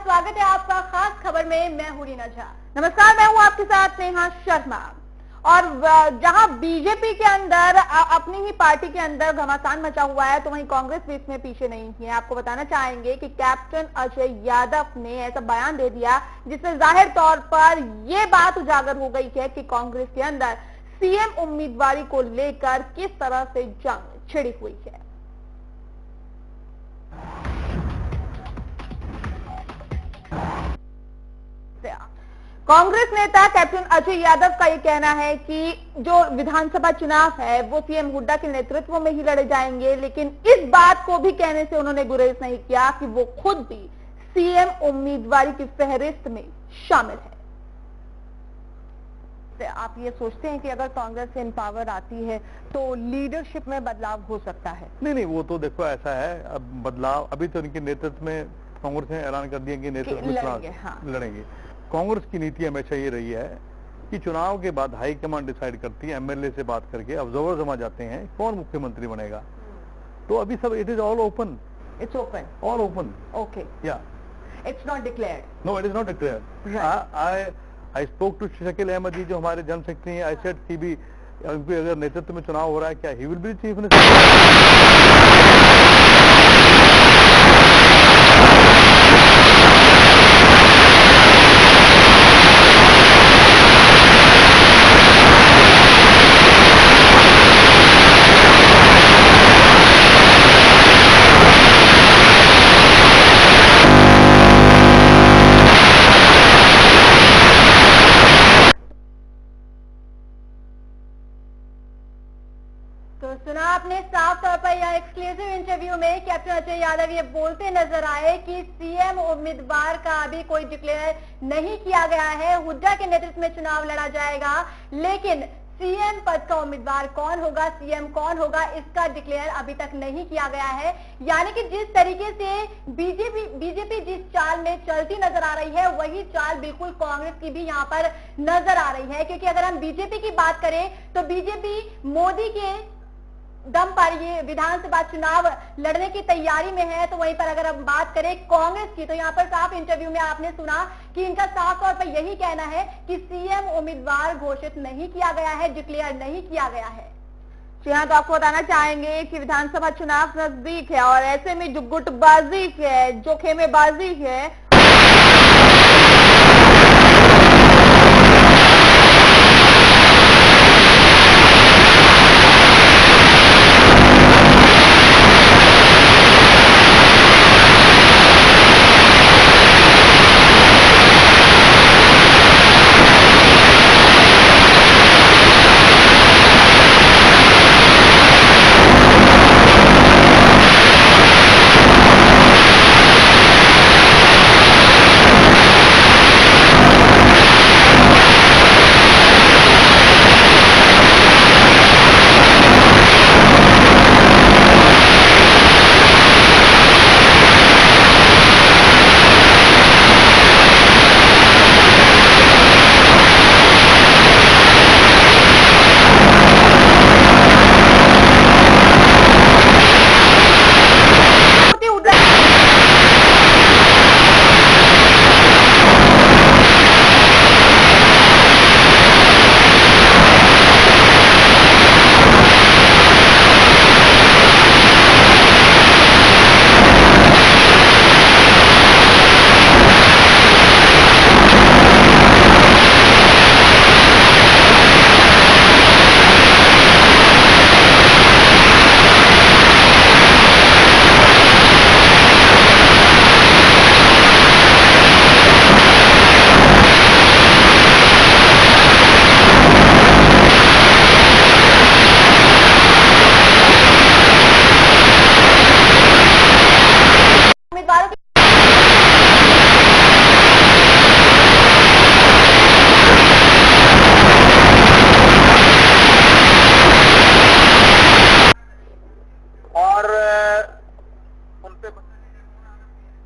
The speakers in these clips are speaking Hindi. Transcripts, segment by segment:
स्वागत है आपका खास खबर में। मैं हूं रीना झा। नमस्कार, मैं हूं आपके साथ नेहा शर्मा। और जहां बीजेपी के अंदर अपनी ही पार्टी के अंदर घमासान मचा हुआ है, तो वहीं कांग्रेस भी इसमें पीछे नहीं है। आपको बताना चाहेंगे कि कैप्टन अजय यादव ने ऐसा बयान दे दिया जिससे जाहिर तौर पर यह बात उजागर हो गई है कि कांग्रेस के अंदर सीएम उम्मीदवारी को लेकर किस तरह से जंग छिड़ी हुई है। कांग्रेस नेता कैप्टन अजय यादव का ये कहना है कि जो विधानसभा चुनाव है वो सीएम हुड्डा के नेतृत्व में ही लड़े जाएंगे, लेकिन इस बात को भी कहने से उन्होंने गुरेज नहीं किया कि वो खुद भी सीएम उम्मीदवारी की फहरिस्त में शामिल है। आप ये सोचते हैं कि अगर कांग्रेस इन पावर आती है तो लीडरशिप में बदलाव हो सकता है? नहीं, वो तो देखो ऐसा है, अब बदलाव अभी तो इनके नेतृत्व में कांग्रेस ने ऐलान कर दिया कि नेतृत्व में चुनाव लड़ेंगे। कांग्रेस की नीति हमेशा ये रही है कि चुनाव के बाद हाईकमान डिसाइड करती है, एमएलए से बात करके ऑब्जर्वर जमा जाते हैं कौन मुख्यमंत्री बनेगा। तो अभी सब it is all open, it's open, all open. Okay, या it's not declared. No, it is not declared. I spoke to Shakeel Ahmed ji, जो हमारे जनरल सेक्रेटरी हैं। आई सेड कि भी अगर नेतृत्व में चुनाव हो रहा है, क्या he will be chief minister? तो सुना आपने साफ तौर पर यह एक्सक्लूसिव इंटरव्यू में कैप्टन अजय यादव ये बोलते नजर आए कि सीएम उम्मीदवार का अभी कोई डिक्लेयर नहीं किया गया है। हुड्डा के नेतृत्व में चुनाव लड़ा जाएगा, लेकिन सीएम पद का उम्मीदवार कौन होगा, सीएम कौन होगा, इसका डिक्लेयर अभी तक नहीं किया गया है। यानी कि जिस तरीके से बीजेपी जिस चाल में चलती नजर आ रही है, वही चाल बिल्कुल कांग्रेस की भी यहाँ पर नजर आ रही है। क्योंकि अगर हम बीजेपी की बात करें तो बीजेपी मोदी के दम पर ये विधानसभा चुनाव लड़ने की तैयारी में है। तो वहीं पर अगर हम बात करें कांग्रेस की, तो यहाँ पर साफ इंटरव्यू में आपने सुना कि इनका साफ तौर पर यही कहना है कि सीएम उम्मीदवार घोषित नहीं किया गया है, डिक्लेयर नहीं किया गया है। जी हाँ, तो आपको बताना चाहेंगे कि विधानसभा चुनाव नजदीक है और ऐसे में जो गुटबाजी है, जो खेमेबाजी है,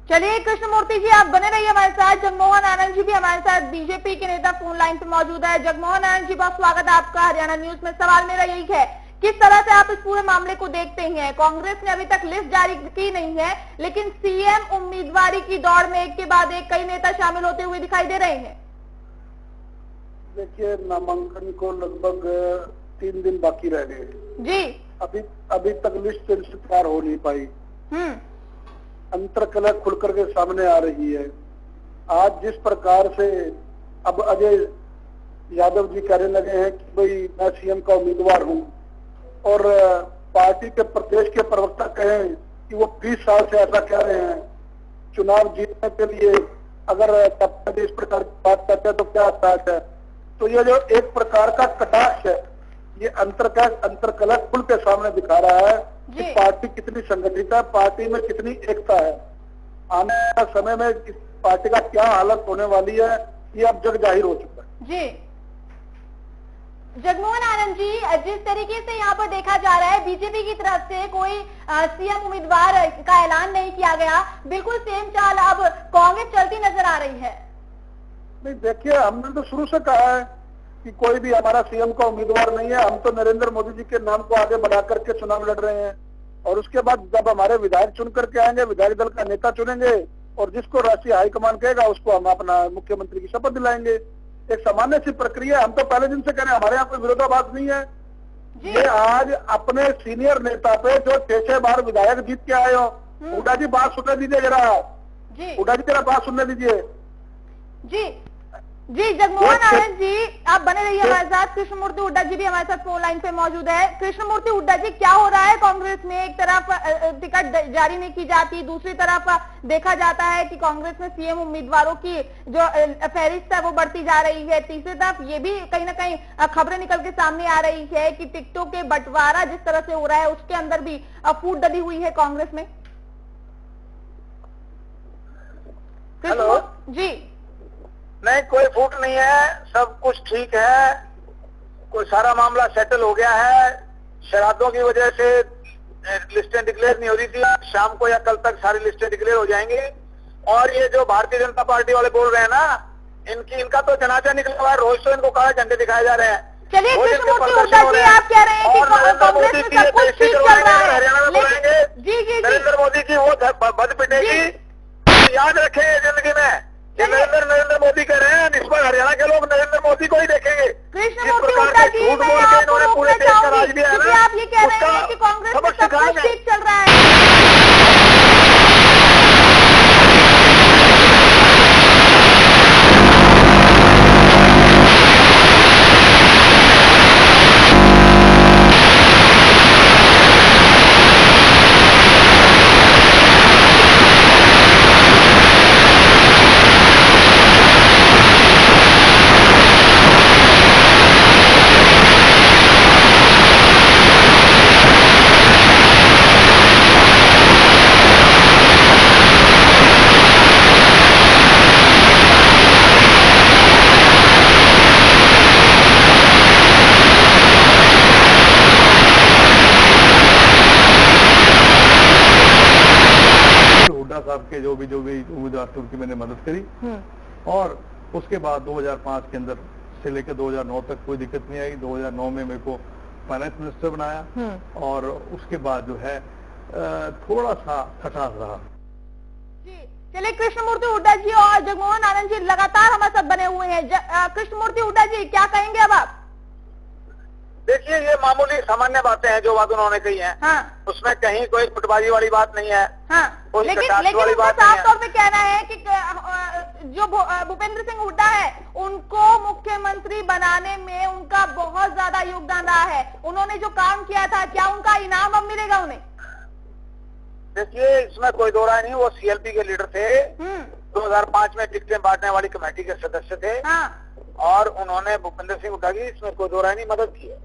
चलिए कृष्णमूर्ति जी, आप बने रहिए हमारे साथ। जगमोहन आनंद जी भी हमारे साथ बीजेपी के नेता फोन लाइन पर मौजूद है। जगमोहन आनंद जी, बहुत स्वागत है आपका हरियाणा न्यूज में। सवाल मेरा यही है किस तरह से आप इस पूरे मामले को देखते हैं? कांग्रेस ने अभी तक लिस्ट जारी की नहीं है, लेकिन सीएम उम्मीदवारी की दौड़ में एक के बाद एक कई नेता शामिल होते हुए दिखाई दे रहे हैं। देखिए, नामांकन को लगभग 3 दिन बाकी रह गए जी। अभी तक लिस्ट तैयार हो नहीं पाई। अंतरकलह खुल करके सामने आ रही है। आज जिस प्रकार से अब अजय यादव जी कहने लगे हैं कि भाई मैं सीएम का उम्मीदवार हूं, और पार्टी के प्रदेश के प्रवक्ता कहें कि वो 20 साल से ऐसा कह रहे हैं, चुनाव जीतने के लिए अगर इस प्रकार की बात करते हैं तो क्या बात है। तो ये जो एक प्रकार का कटाक्ष है, ये अंतरकलह खुल के सामने दिखा रहा है कि पार्टी कितनी संगठित है, पार्टी में कितनी एकता है। आने वाले समय में इस पार्टी का क्या हालत होने वाली है, ये अब जग जाहिर हो चुका है। जी जगमोहन आनंद जी, जिस तरीके से यहाँ पर देखा जा रहा है बीजेपी की तरफ से कोई सीएम उम्मीदवार का ऐलान नहीं किया गया, बिल्कुल सेम चाल अब कांग्रेस चलती नजर आ रही है। नहीं, देखिए, हमने तो शुरू से कहा है कि कोई भी हमारा सीएम का उम्मीदवार नहीं है। हम तो नरेंद्र मोदी जी के नाम को आगे बढ़ा करके चुनाव लड़ रहे हैं, और उसके बाद जब हमारे विधायक चुन करके आएंगे, विधायक दल का नेता चुनेंगे, और जिसको राष्ट्रीय हाईकमान कहेगा उसको हम अपना मुख्यमंत्री की शपथ दिलाएंगे। एक सामान्य सी प्रक्रिया। हम तो पहले दिन से कह रहे हैं, हमारे यहाँ कोई विरोधाभास नहीं है। ये आज अपने सीनियर नेता पे जो 6 बार विधायक जीत के आए हो, हुड्डा जी बात सुनने दीजिए जरा। हुड्डा जी जरा बात सुनने दीजिए। जी जगमोहन आनंद जी, आप बने रहिए हमारे साथ। कृष्णमूर्ति हुड्डा जी भी हमारे साथ फोन लाइन पे मौजूद है। कृष्णमूर्ति हुड्डा जी, क्या हो रहा है कांग्रेस में? एक तरफ टिकट जारी नहीं की जाती, दूसरी तरफ देखा जाता है कि कांग्रेस में सीएम उम्मीदवारों की जो फहरिस्त है वो बढ़ती जा रही है। तीसरी तरफ ये भी कहीं ना कहीं खबरें निकल के सामने आ रही है कि टिकटों के बंटवारा जिस तरह से हो रहा है उसके अंदर भी फूट डली हुई है कांग्रेस में। हेलो जी। नहीं, कोई फूट नहीं है, सब कुछ ठीक है। कोई सारा मामला सेटल हो गया है। शरारतों की वजह से लिस्टें डिक्लेयर नहीं हो रही थी। शाम को या कल तक सारी लिस्टें डिक्लेयर हो जाएंगी। और ये जो भारतीय जनता पार्टी वाले बोल रहे हैं ना, इनका तो जनाजा निकला हुआ है। रोज तो इनको काले झंडे दिखाए जा रहे हैं। चलिए कृष्णमूर्ति हुड्डा जी, आप कह रहे हैं कि कांग्रेस में सब कुछ ठीक चल रहा है। हरियाणा में बुलाएंगे, जी नरेंद्र मोदी की वो बद पिटेगी। याद रखें जिंदगी में, नरेंद्र मोदी कह रहे हैं, इस पर हरियाणा के लोग नरेंद्र मोदी को ही देखेंगे। कृष्णमूर्ति हुड्डा जी, मैं आपको रोकना चाहूंगी क्योंकि आप ये कह रहे हैं कि कांग्रेस में सब कुछ ठीक चल रहा है। साहब के जो भी उम्मीदवार थे उनकी मैंने मदद करी, और उसके बाद 2005 के अंदर से लेकर 2009 तक कोई दिक्कत नहीं आई। 2009 में मेरे को फाइनेंस मिनिस्टर बनाया, और उसके बाद जो है थोड़ा सा खटास रहा। जी चलिए, कृष्णमूर्ति हुड्डा जी और जगमोहन आनंद जी लगातार हमारे साथ बने हुए हैं। कृष्णमूर्ति हुड्डा जी, क्या कहेंगे अब आप? देखिए, ये मामूली सामान्य बातें हैं जो बात उन्होंने कही है। हाँ। उसमें कहीं कोई फुटबाजी वाली बात नहीं है। हाँ। लेकिन उनका साफ तौर पे कहना है कि जो भूपेंद्र सिंह हुड्डा है उनको मुख्यमंत्री बनाने में उनका बहुत ज्यादा योगदान रहा है। उन्होंने जो काम किया था, क्या उनका इनाम अब मिलेगा उन्हें? देखिए, इसमें कोई दो राय नहीं। वो सीएलपी के लीडर थे। 2005 में टिकटें बांटने वाली कमेटी के सदस्य थे। हाँ। और उन्होंने भूपेंद्र सिंह हुड्डा की इसमें कोई दो राय नहीं मदद की है।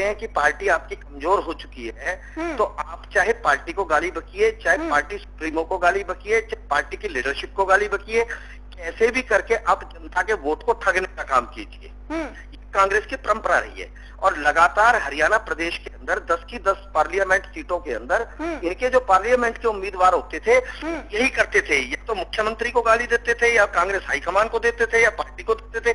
हैं कि पार्टी आपकी कमजोर हो चुकी है, तो आप चाहे पार्टी को गाली बकिए, चाहे पार्टी सुप्रीमो को गाली बकिए, चाहे पार्टी की लीडरशिप को गाली बकिए, कैसे भी करके आप जनता के वोट को ठगने का काम कीजिए। कांग्रेस की परंपरा रही है और लगातार हरियाणा प्रदेश के अंदर 10 की 10 पार्लियामेंट सीटों के अंदर इनके जो पार्लियामेंट के उम्मीदवार होते थे यही करते थे, या तो मुख्यमंत्री को गाली देते थे, या कांग्रेस हाईकमान को देते थे, या पार्टी को देते थे।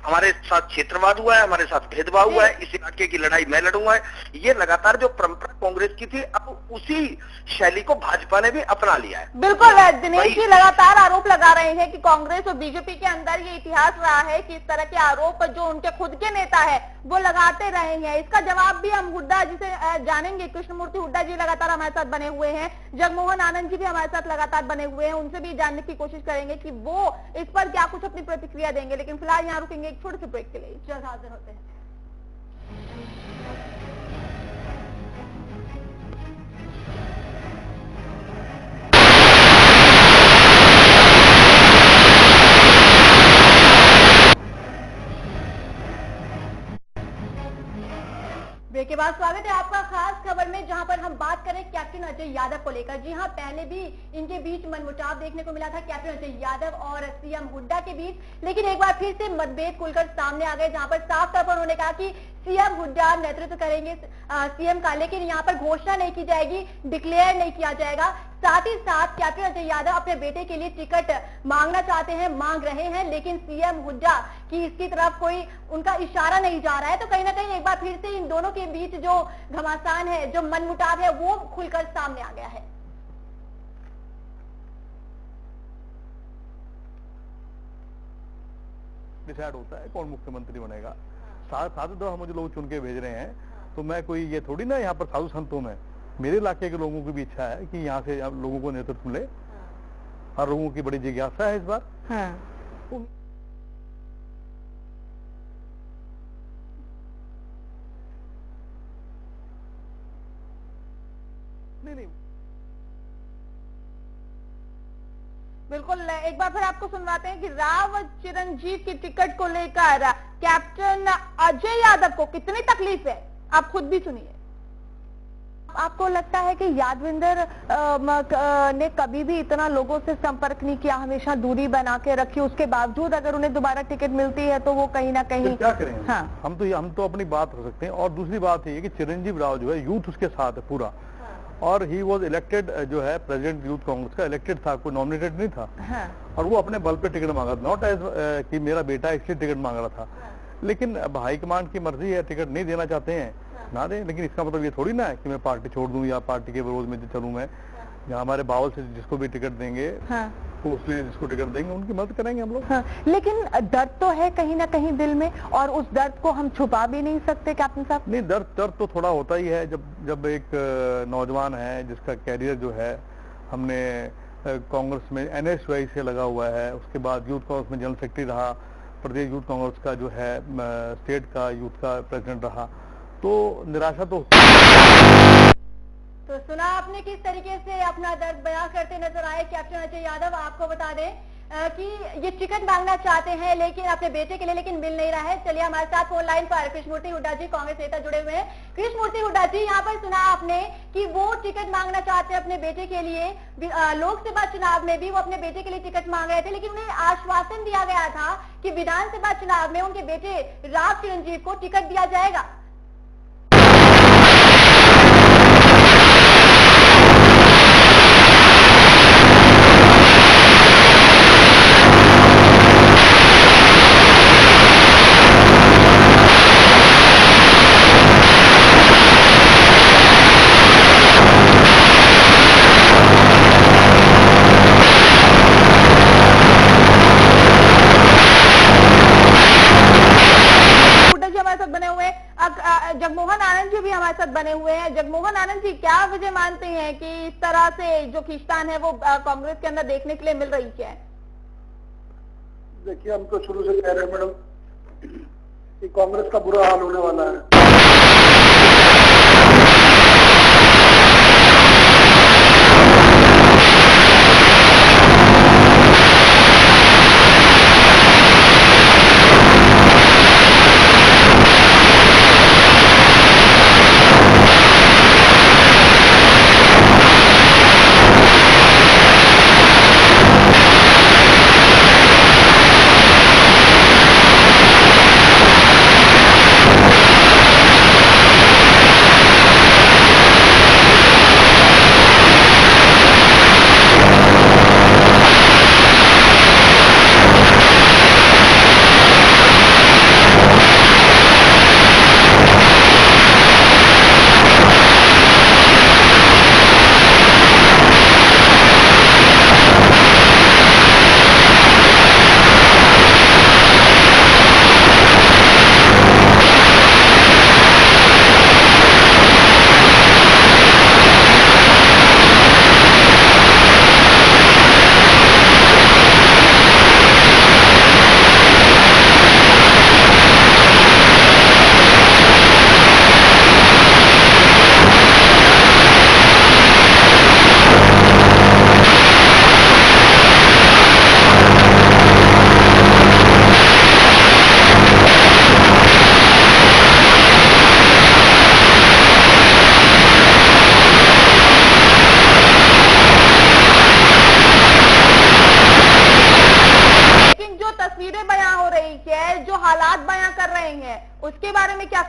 हमारे साथ क्षेत्रवाद हुआ है, हमारे साथ भेदभाव हुआ है, इस इलाके की लड़ाई मैं लड़ूंगा, ये लगातार जो परंपरा कांग्रेस की थी, अब उसी शैली को भाजपा ने भी अपना लिया है। बिल्कुल, दिनेश जी लगातार आरोप लगा रहे हैं कि कांग्रेस और बीजेपी के अंदर ये इतिहास रहा है कि इस तरह के आरोप जो उनके खुद के नेता है वो लगाते रहे हैं। इसका जवाब भी हम हुड्डा जी से जानेंगे। कृष्णमूर्ति हुड्डा जी लगातार हमारे साथ बने हुए हैं, जगमोहन आनंद जी भी हमारे साथ लगातार बने हुए हैं, उनसे भी जानने की कोशिश करेंगे कि वो इस पर क्या कुछ अपनी प्रतिक्रिया देंगे। लेकिन फिलहाल यहाँ रुकेंगे एक छोटे से ब्रेक के लिए, जल्द हाजिर होते हैं। ब्रेक के बाद स्वागत है आपका खास खबर में, जहां पर हम बात करें कैप्टन अजय यादव को लेकर। जी हां, पहले भी इनके बीच मनमुटाव देखने को मिला था कैप्टन अजय यादव और सीएम हुड्डा के बीच, लेकिन एक बार फिर से मतभेद खुलकर सामने आ गए, जहां पर साफ तौर पर उन्होंने कहा कि सीएम हुड्डा नेतृत्व करेंगे सीएम का, लेकिन यहाँ पर घोषणा नहीं की जाएगी, डिक्लेयर नहीं किया जाएगा। साथ ही साथ कैप्टन अजय यादव अपने बेटे के लिए टिकट मांगना चाहते हैं, मांग रहे हैं, लेकिन सीएम हुड्डा की इसकी तरफ कोई उनका इशारा नहीं जा रहा है। तो कहीं ना कहीं एक बार फिर से इन दोनों के बीच जो घमासान है, जो मनमुटाव है, वो खुलकर सामने आ गया है। डिसाइड होता है कौन मुख्यमंत्री बनेगा। साधु तो मुझे लोग चुन के भेज रहे हैं, तो मैं कोई ये थोड़ी ना यहाँ पर साधु संतों में, मेरे इलाके के लोगों की भी इच्छा है कि यहाँ से लोगों को नेतृत्व मिले। हर लोगों की बड़ी जिज्ञासा है इस बार। नहीं बिल्कुल, एक बार फिर आपको सुनवाते हैं कि राव चिरंजीव की टिकट को लेकर कैप्टन अजय यादव को कितनी तकलीफ है, आप खुद भी सुनिए। आपको लगता है कि यादविंदर ने कभी भी इतना लोगों से संपर्क नहीं किया, हमेशा दूरी बना के रखी, उसके बावजूद अगर उन्हें दोबारा टिकट मिलती है तो वो कहीं ना कहीं क्या करें? हाँ। हम तो अपनी बात कर सकते हैं। और दूसरी बात ये है कि चिरंजीव राव जो है यूथ उसके साथ है पूरा, और ही वॉज इलेक्टेड, जो है प्रेसिडेंट यूथ कांग्रेस का इलेक्टेड था, कोई नॉमिनेटेड नहीं था। और वो अपने बल पे टिकट मांगा था, नॉट एज कि मेरा बेटा इसलिए टिकट मांग रहा था। लेकिन अब हाईकमान की मर्जी है, टिकट नहीं देना चाहते हैं ना दें, लेकिन इसका मतलब ये थोड़ी ना है कि मैं पार्टी छोड़ दूं या पार्टी के विरोध में चलूं। मैं जहाँ हमारे बावल से जिसको भी टिकट देंगे, तो उसलिए जिसको टिकट देंगे उनकी मदद करेंगे हम लोग। लेकिन दर्द तो है कहीं ना कहीं दिल में, और उस दर्द को हम छुपा भी नहीं सकते कैप्टन साहब। नहीं, दर्द तो थोड़ा होता ही है। जब एक नौजवान है जिसका कैरियर जो है, हमने कांग्रेस में NSY से लगा हुआ है, उसके बाद यूथ कांग्रेस में जनरल सेक्रेटरी रहा, प्रदेश यूथ कांग्रेस का जो है स्टेट का यूथ का प्रेसिडेंट रहा, तो निराशा तो सुना आपने किस तरीके से अपना दर्द बयां करते नजर आए कैप्टन अजय यादव। आपको बता दें कि ये टिकट मांगना चाहते हैं लेकिन अपने बेटे के लिए, लेकिन मिल नहीं रहा है। चलिए हमारे साथ फोन लाइन पर कृष्णमूर्ति हुड्डा जी, कांग्रेस नेता जुड़े हुए हैं। कृष्णमूर्ति हुड्डा जी, यहाँ पर सुना आपने कि वो टिकट मांगना चाहते हैं अपने बेटे के लिए। लोकसभा चुनाव में भी वो अपने बेटे के लिए टिकट मांग रहे थे, लेकिन उन्हें आश्वासन दिया गया था कि विधानसभा चुनाव में उनके बेटे राव चिरंजीव को टिकट दिया जाएगा। जगमोहन आनंद जी भी हमारे साथ बने हुए हैं। जगमोहन आनंद जी, क्या वजह मानते हैं कि इस तरह से जो खींचतान है वो कांग्रेस के अंदर देखने के लिए मिल रही है? देखिए, हम तो शुरू से कह रहे हैं मैडम कि कांग्रेस का बुरा हाल होने वाला है।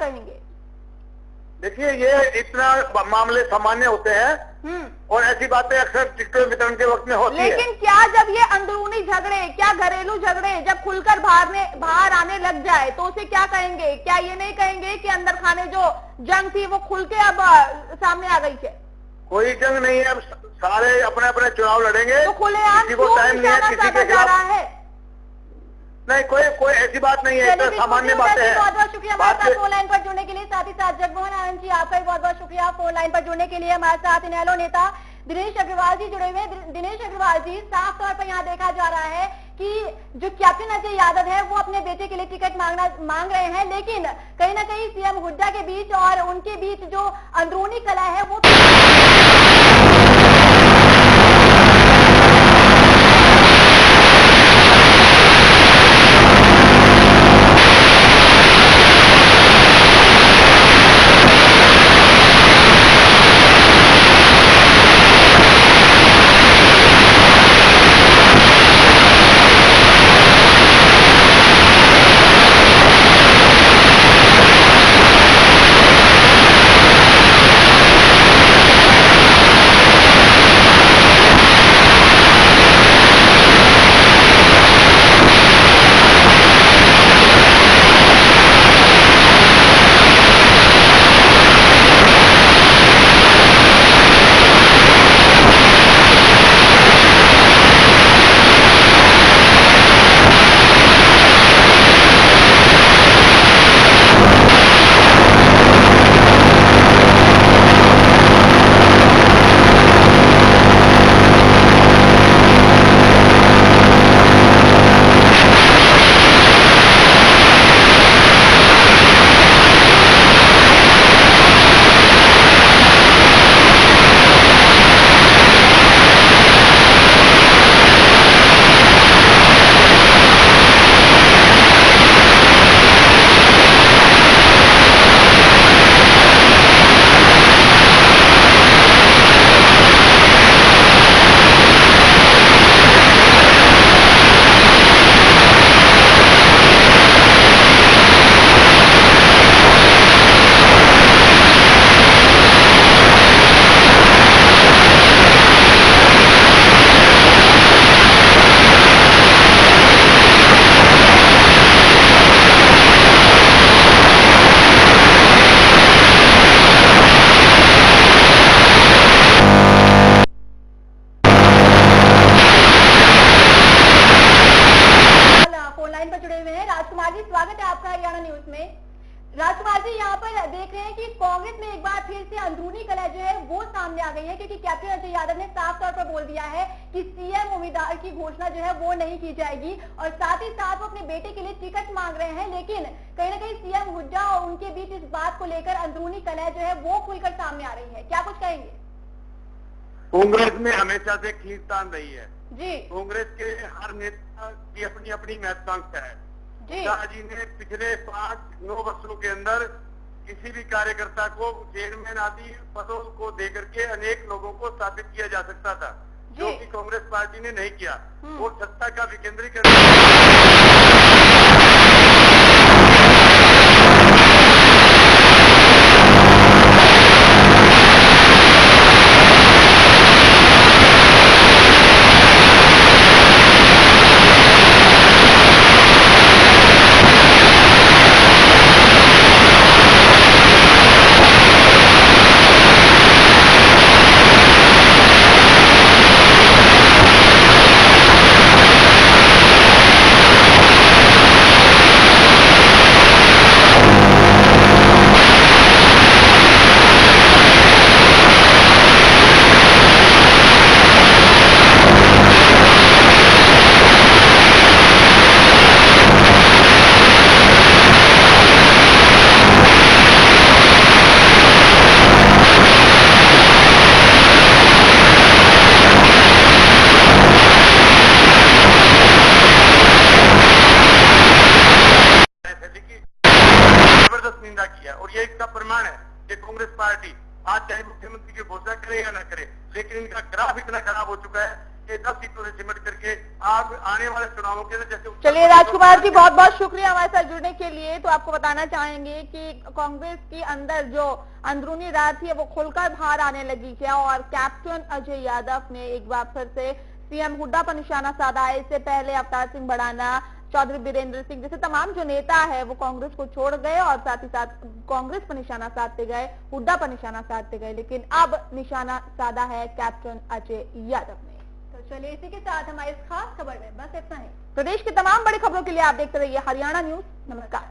कहेंगे? देखिए, ये इतना मामले सामान्य होते हैं और ऐसी बातें अक्सर टिकटों वितरण के वक्त में होती है। लेकिन क्या जब ये अंदरूनी झगड़े, क्या घरेलू झगड़े जब खुलकर बाहर आने लग जाए तो उसे क्या कहेंगे? क्या ये नहीं कहेंगे कि अंदर खाने जो जंग थी वो खुल के अब सामने आ गई है? कोई जंग नहीं है, अब सारे अपने अपने चुनाव लड़ेंगे। तो खुलेआम किसी को टाइम नहीं है किसी के जा रहा है? नहीं, कोई ऐसी बात नहीं है, तो सामान्य बातें हैं। बहुत बहुत शुक्रिया हमारे साथ फोन लाइन पर जुड़ने के लिए। साथ ही साथ जगमोहन आनंद जी, आपका भी बहुत बहुत शुक्रिया फोन लाइन पर जुड़ने के लिए। हमारे साथ इनेलो नेता दिनेश अग्रवाल जी जुड़े हुए हैं। दिनेश अग्रवाल जी, साफ तौर पर यहाँ देखा जा रहा है कि जो कैप्टन अजय यादव है वो अपने बेटे के लिए टिकट मांग रहे हैं, लेकिन कहीं ना कहीं सीएम हुड्डा के बीच और उनके बीच जो अंदरूनी कलह है वो राजकुमार जी, यहाँ पर देख रहे हैं कि कांग्रेस में एक बार फिर से अंदरूनी कलह जो है वो सामने आ गई है, क्योंकि कैप्टन अजय यादव ने साफ तौर पर बोल दिया है कि सीएम उम्मीदवार की घोषणा जो है वो नहीं की जाएगी, और साथ ही साथ वो अपने बेटे के लिए टिकट मांग रहे हैं। लेकिन कहीं ना कहीं सीएम हुड्डा और उनके बीच इस बात को लेकर अंदरूनी कलह जो है वो खुलकर सामने आ रही है, क्या कुछ कहेंगे? कांग्रेस में हमेशा से खींचतान रही है जी। कांग्रेस के हर नेता की अपनी अपनी महत्वाकांक्षा है। शाह जी ने पिछले 5-9 वर्षों के अंदर किसी भी कार्यकर्ता को चेयरमैन आदि पदों को देकर के अनेक लोगों को स्थापित किया जा सकता था, जो कि कांग्रेस पार्टी ने नहीं किया। वो सत्ता का विकेंद्रीकरण किया, और ये इसका प्रमाण है कि कांग्रेस पार्टी आज चाहे मुख्यमंत्री की घोषणा करे या न करे, लेकिन इनका ग्राफ इतना खराब हो चुका है ये 10 सीटों से सिमट करके आप आने वाले चुनावों के जैसे। चलिए राजकुमार जी, बहुत बहुत शुक्रिया हमारे साथ जुड़ने के लिए। तो आपको बताना चाहेंगे कि कांग्रेस के अंदर जो अंदरूनी रात थी वो खुलकर बाहर आने लगी क्या, और कैप्टन अजय यादव ने एक बार फिर से सीएम हुड्डा पर निशाना साधा है। इससे पहले अवतार सिंह भड़ाना, चौधरी बीरेंद्र सिंह जैसे तमाम जो नेता है वो कांग्रेस को छोड़ गए और साथ ही साथ कांग्रेस पर निशाना साधते गए, हुड्डा पर निशाना साधते गए, लेकिन अब निशाना साधा है कैप्टन अजय यादव ने। तो चलिए इसी के साथ हमारी इस खास खबर में बस इतना ही। प्रदेश की तमाम बड़ी खबरों के लिए आप देखते रहिए हरियाणा न्यूज। नमस्कार।